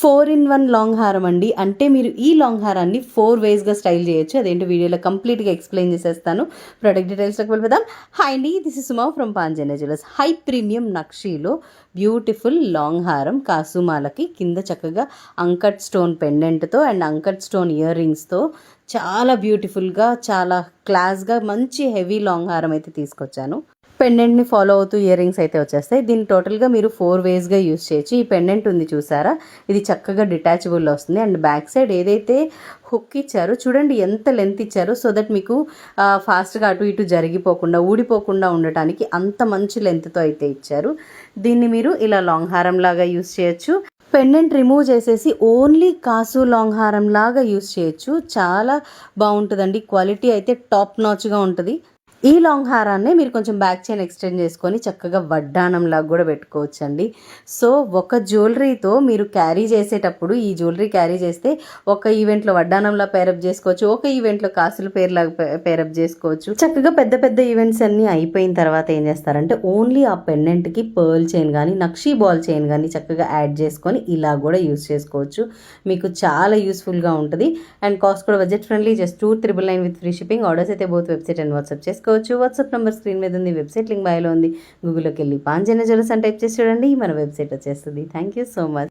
4 in 1 long హారం అండి. అంటే మీరు ఈ లాంగ్ హారాన్ని 4 వేస్గా స్టైల్ చేయొచ్చు. అదేంటో వీడియోలో కంప్లీట్గా ఎక్స్ప్లెయిన్ చేసేస్తాను. ప్రొడక్ట్ డీటెయిల్స్లోకి వెళ్ళిపోదాం. హాయ్ అండి, this is Suma from Panchajanya jewellers. High premium నక్షీలో బ్యూటిఫుల్ లాంగ్ హారం కాసుమాలకి కింద చక్కగా అంకట్ స్టోన్ పెండెంట్తో అండ్ అంకట్ స్టోన్ ఇయర్ రింగ్స్తో చాలా బ్యూటిఫుల్గా, చాలా క్లాస్గా మంచి హెవీ లాంగ్ హారం అయితే తీసుకొచ్చాను. పెండెంట్ని ఫాలో అవుతూ ఇయర్ రింగ్స్ అయితే వచ్చేస్తాయి. దీన్ని టోటల్గా మీరు 4 వేస్గా యూస్ చేయొచ్చు. ఈ పెండెంట్ ఉంది చూసారా, ఇది చక్కగా డిటాచబుల్లో వస్తుంది. అండ్ బ్యాక్ సైడ్ ఏదైతే హుక్ ఇచ్చారో చూడండి ఎంత లెంత్ ఇచ్చారో, సో దట్ మీకు ఫాస్ట్గా అటు ఇటు జరిగిపోకుండా ఊడిపోకుండా ఉండటానికి అంత మంచి లెంత్తో అయితే ఇచ్చారు. దీన్ని మీరు ఇలా లాంగ్ హారం లాగా యూస్ చేయొచ్చు. పెండెంట్ రిమూవ్ చేసేసి ఓన్లీ కాసు లాంగ్ హారం లాగా యూస్ చేయొచ్చు. చాలా బాగుంటుందండి. క్వాలిటీ అయితే టాప్ నాచ్గా ఉంటుంది. ఈ లాంగ్ హారాన్ని మీరు కొంచెం బ్యాక్ చైన్ ఎక్స్టెండ్ చేసుకొని చక్కగా వడ్డానంలాగా కూడా పెట్టుకోవచ్చండి. సో ఒక జ్యువెలరీతో మీరు క్యారీ చేసేటప్పుడు, ఈ జ్యువెలరీ క్యారీ చేస్తే ఒక ఈవెంట్లో వడ్డానంలా పేరప్ చేసుకోవచ్చు, ఒక ఈవెంట్లో కాసుల పేర్లాగా పేరప్ చేసుకోవచ్చు. చక్కగా పెద్ద పెద్ద ఈవెంట్స్ అన్నీ అయిపోయిన తర్వాత ఏం చేస్తారంటే ఓన్లీ ఆ పెండెంట్కి పర్ల్ చైన్ కానీ నక్షీ బాల్ చైన్ కానీ చక్కగా యాడ్ చేసుకొని ఇలా కూడా యూస్ చేసుకోవచ్చు. మీకు చాలా యూస్ఫుల్గా ఉంటుంది. అండ్ కాస్ట్ కూడా budget friendly, just 2,999 with free shipping. Orders అయితే బోత్ వెబ్సైట్ అండ్ వాట్సాప్ చేసుకోవచ్చు. వాట్సాప్ నెంబర్ స్క్రీన్ మీద ఉంది, వెబ్సైట్ లింక్ బయోలో ఉంది. గూగుల్లోకి వెళ్ళి పాంజన్య జ్యువెలర్స్ అని టైప్ చేసి చూడండి, మన వెబ్సైట్ వచ్చేస్తుంది. Thank you so much.